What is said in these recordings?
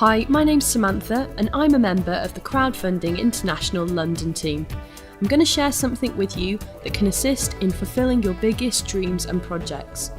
Hi, my name's Samantha and I'm a member of the Crowdfunding International London team. I'm going to share something with you that can assist in fulfilling your biggest dreams and projects.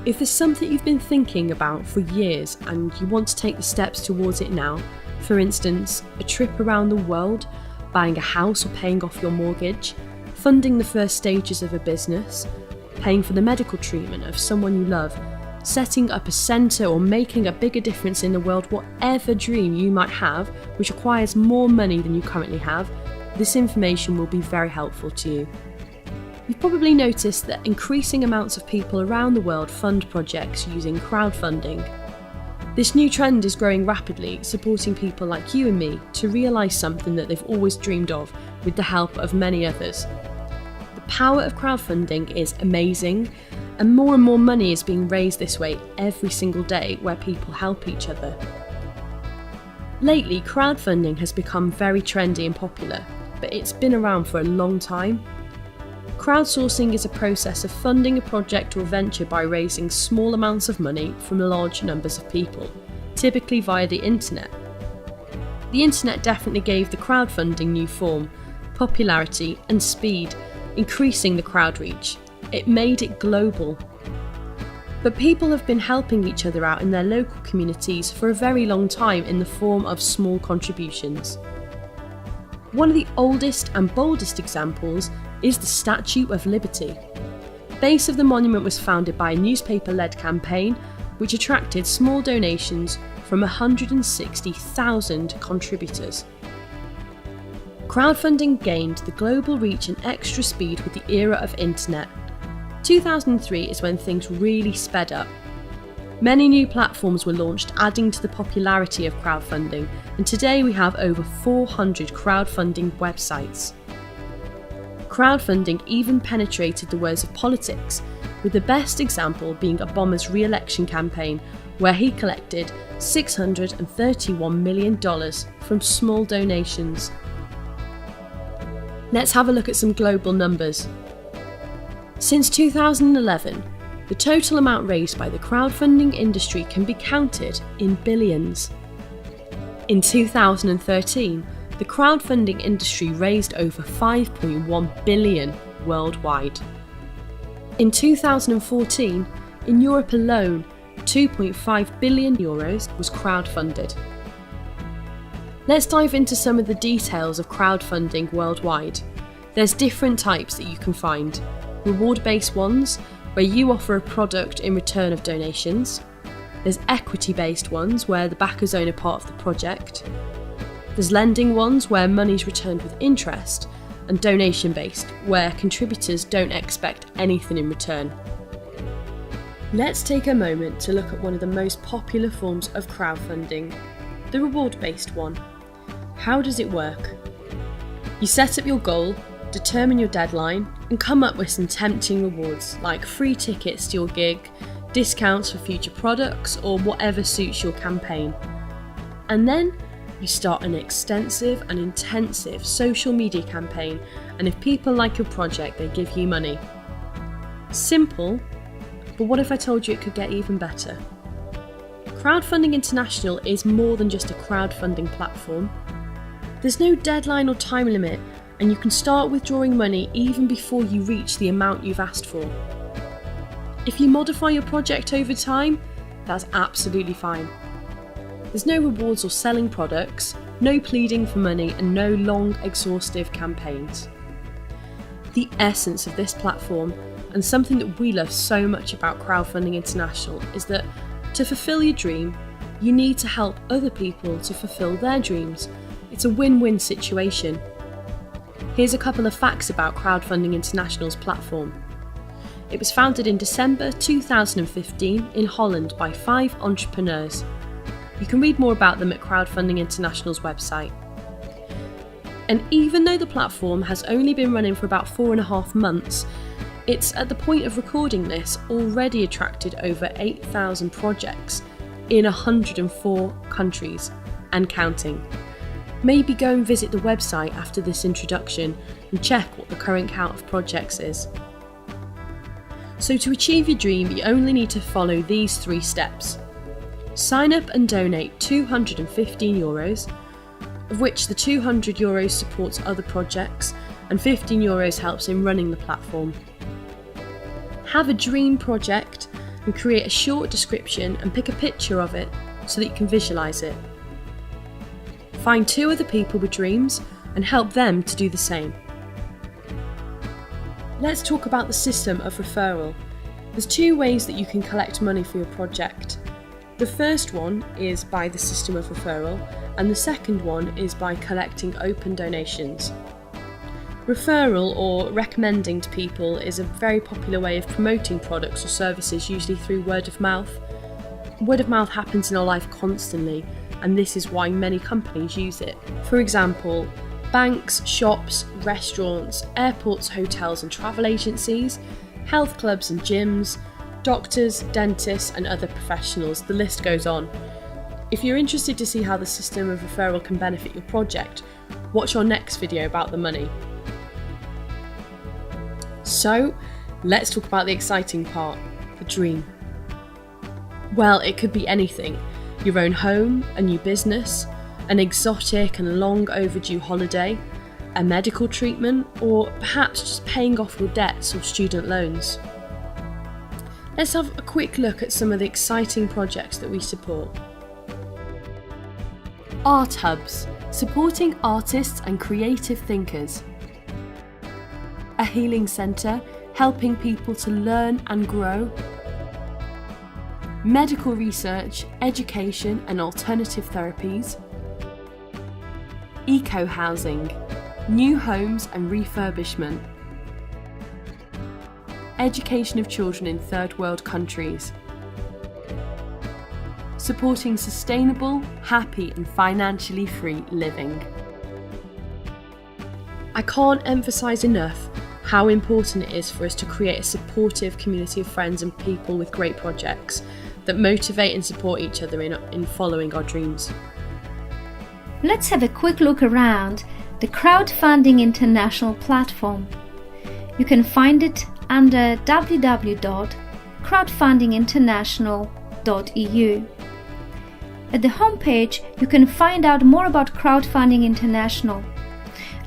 If there's something you've been thinking about for years and you want to take the steps towards it now, for instance, a trip around the world, buying a house or paying off your mortgage, funding the first stages of a business, paying for the medical treatment of someone you love, setting up a centre or making a bigger difference in the world, whatever dream you might have which requires more money than you currently have, this information will be very helpful to you. You've probably noticed that increasing amounts of people around the world fund projects using crowdfunding. This new trend is growing rapidly, supporting people like you and me to realise something that they've always dreamed of with the help of many others. The power of crowdfunding is amazing, and more money is being raised this way every single day where people help each other. Lately, crowdfunding has become very trendy and popular, but it's been around for a long time. Crowdsourcing is a process of funding a project or venture by raising small amounts of money from large numbers of people, typically via the internet. The internet definitely gave the crowdfunding new form, popularity and speed, increasing the crowd reach. It made it global. But people have been helping each other out in their local communities for a very long time in the form of small contributions. One of the oldest and boldest examples is the Statue of Liberty. The base of the monument was founded by a newspaper-led campaign which attracted small donations from 160,000 contributors. Crowdfunding gained the global reach and extra speed with the era of internet. 2003 is when things really sped up. Many new platforms were launched, adding to the popularity of crowdfunding, and today we have over 400 crowdfunding websites. Crowdfunding even penetrated the worlds of politics, with the best example being Obama's re-election campaign, where he collected $631 million from small donations. Let's have a look at some global numbers. Since 2011, the total amount raised by the crowdfunding industry can be counted in billions. In 2013, the crowdfunding industry raised over 5.1 billion worldwide. In 2014, in Europe alone, 2.5 billion euros was crowdfunded. Let's dive into some of the details of crowdfunding worldwide. There's different types that you can find. Reward-based ones, where you offer a product in return of donations. There's equity-based ones, where the backers own a part of the project. There's lending ones, where money's returned with interest. And donation-based, where contributors don't expect anything in return. Let's take a moment to look at one of the most popular forms of crowdfunding, the reward-based one. How does it work? You set up your goal, determine your deadline, and come up with some tempting rewards like free tickets to your gig, discounts for future products, or whatever suits your campaign. And then you start an extensive and intensive social media campaign, and if people like your project, they give you money. Simple, but what if I told you it could get even better? Crowdfunding International is more than just a crowdfunding platform. There's no deadline or time limit, and you can start withdrawing money even before you reach the amount you've asked for. If you modify your project over time, that's absolutely fine. There's no rewards or selling products, no pleading for money, and no long, exhaustive campaigns. The essence of this platform, and something that we love so much about Crowdfunding International, is that to fulfill your dream, you need to help other people to fulfill their dreams. It's a win-win situation. Here's a couple of facts about Crowdfunding International's platform. It was founded in December 2015 in Holland by 5 entrepreneurs. You can read more about them at Crowdfunding International's website. And even though the platform has only been running for about 4.5 months, it's at the point of recording this already attracted over 8,000 projects in 104 countries and counting. Maybe go and visit the website after this introduction and check what the current count of projects is. So to achieve your dream, you only need to follow these 3 steps. Sign up and donate €215, of which the €200 supports other projects and €15 helps in running the platform. Have a dream project and create a short description and pick a picture of it so that you can visualise it. Find 2 other people with dreams and help them to do the same. Let's talk about the system of referral. There's 2 ways that you can collect money for your project. The first one is by the system of referral, and the second one is by collecting open donations. Referral, or recommending to people, is a very popular way of promoting products or services, usually through word of mouth. Word of mouth happens in our life constantly, and this is why many companies use it. For example, banks, shops, restaurants, airports, hotels and travel agencies, health clubs and gyms, doctors, dentists and other professionals, the list goes on. If you're interested to see how the system of referral can benefit your project, watch our next video about the money. So, let's talk about the exciting part, the dream. Well, it could be anything. Your own home, a new business, an exotic and long overdue holiday, a medical treatment, or perhaps just paying off your debts or student loans. Let's have a quick look at some of the exciting projects that we support. Art Hubs, supporting artists and creative thinkers. A healing centre, helping people to learn and grow. Medical research, education and alternative therapies. Eco-housing, new homes and refurbishment. Education of children in third world countries. Supporting sustainable, happy and financially free living. I can't emphasise enough how important it is for us to create a supportive community of friends and people with great projects that motivate and support each other in following our dreams. Let's have a quick look around the Crowdfunding International platform. You can find it under www.crowdfundinginternational.eu. At the homepage, you can find out more about Crowdfunding International,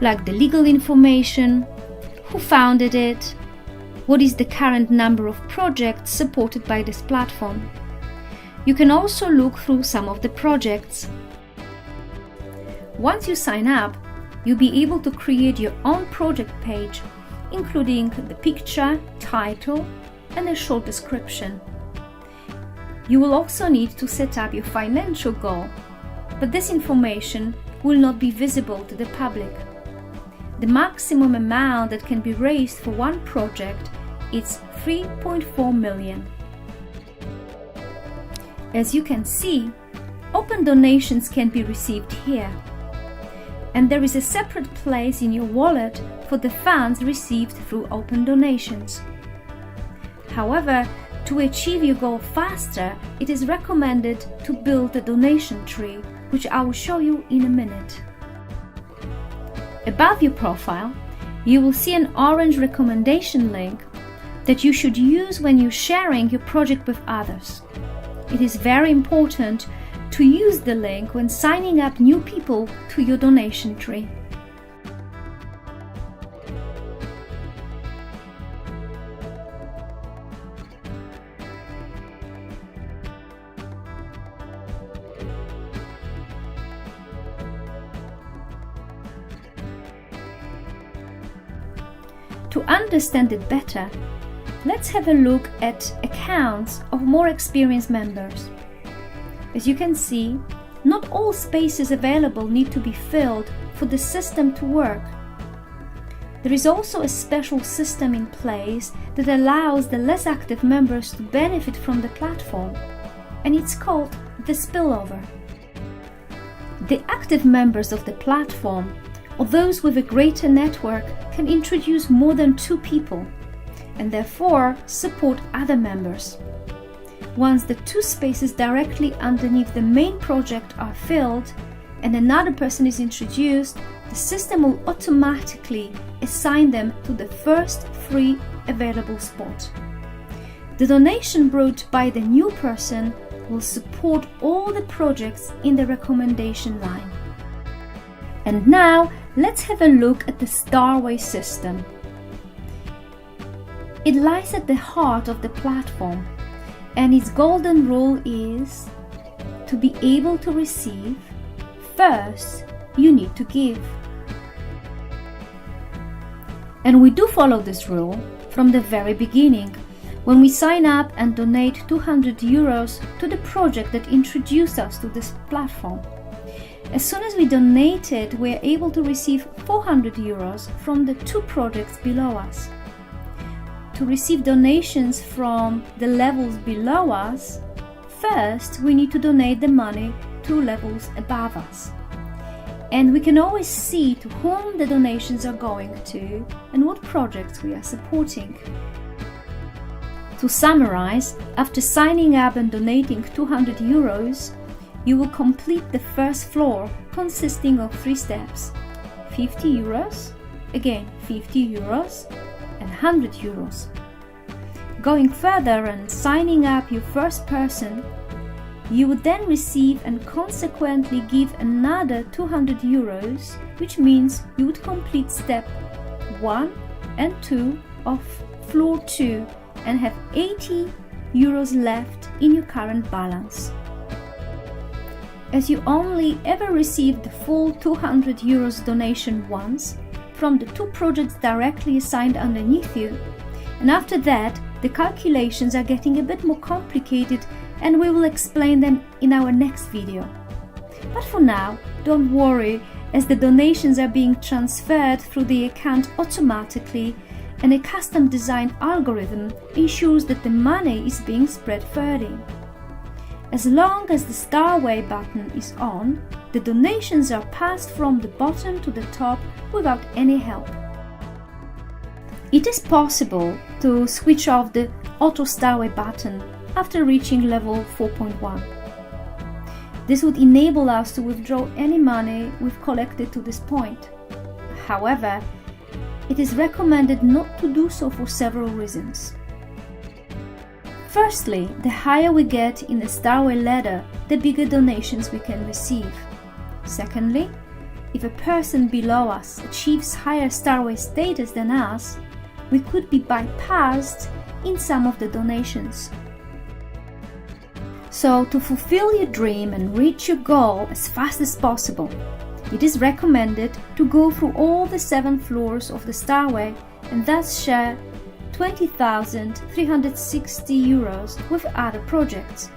like the legal information, who founded it, what is the current number of projects supported by this platform. You can also look through some of the projects. Once you sign up, you'll be able to create your own project page, including the picture, title, and a short description. You will also need to set up your financial goal, but this information will not be visible to the public. The maximum amount that can be raised for one project is 3.4 million. As you can see, open donations can be received here, and there is a separate place in your wallet for the funds received through open donations. However, to achieve your goal faster, it is recommended to build a donation tree, which I will show you in a minute. Above your profile, you will see an orange recommendation link that you should use when you're sharing your project with others. It is very important to use the link when signing up new people to your donation tree. To understand it better, let's have a look at accounts of more experienced members. As you can see, not all spaces available need to be filled for the system to work. There is also a special system in place that allows the less active members to benefit from the platform, and it's called the spillover. The active members of the platform, or those with a greater network, can introduce more than 2 people and therefore support other members. Once the 2 spaces directly underneath the main project are filled and another person is introduced, the system will automatically assign them to the first free available spot. The donation brought by the new person will support all the projects in the recommendation line. And now let's have a look at the Starway system. It lies at the heart of the platform, and its golden rule is to be able to receive, first you need to give. And we do follow this rule from the very beginning, when we sign up and donate 200 euros to the project that introduced us to this platform. As soon as we donated, we are able to receive 400 euros from the 2 projects below us. To receive donations from the levels below us, first we need to donate the money 2 levels above us. And we can always see to whom the donations are going to and what projects we are supporting. To summarize, after signing up and donating 200 euros, you will complete the first floor consisting of 3 steps: 50 euros, again 50 euros, and 100 euros. Going further and signing up your first person, you would then receive and consequently give another 200 euros, which means you would complete step 1 and 2 of floor 2 and have 80 euros left in your current balance. As you only ever received the full 200 euros donation once from the 2 projects directly assigned underneath you, and after that the calculations are getting a bit more complicated, and we will explain them in our next video. But for now, don't worry, as the donations are being transferred through the account automatically, and a custom designed algorithm ensures that the money is being spread fairly. As long as the Starway button is on, the donations are passed from the bottom to the top without any help. It is possible to switch off the Auto Starway button after reaching level 4.1. This would enable us to withdraw any money we've collected to this point. However, it is recommended not to do so for several reasons. Firstly, the higher we get in the Starway ladder, the bigger donations we can receive. Secondly, if a person below us achieves higher Starway status than us, we could be bypassed in some of the donations. So, to fulfill your dream and reach your goal as fast as possible, it is recommended to go through all the 7 floors of the Starway and thus share 20,360 euros with other projects.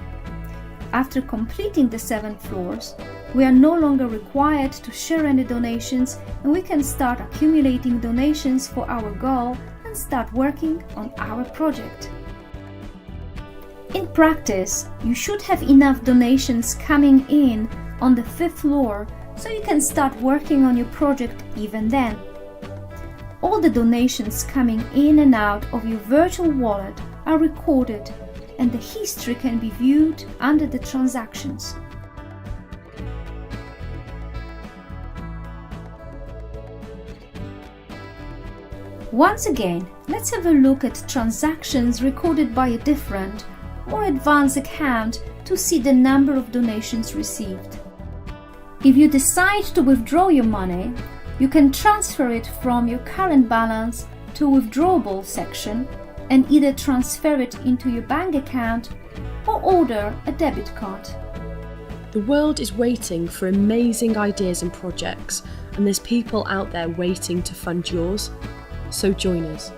After completing the 7 floors, we are no longer required to share any donations, and we can start accumulating donations for our goal and start working on our project. In practice, you should have enough donations coming in on the 5th floor so you can start working on your project even then. All the donations coming in and out of your virtual wallet are recorded, and the history can be viewed under the transactions. Once again, let's have a look at transactions recorded by a different, more advanced account to see the number of donations received. If you decide to withdraw your money, you can transfer it from your current balance to withdrawable section and either transfer it into your bank account or order a debit card. The world is waiting for amazing ideas and projects, and there's people out there waiting to fund yours. So join us.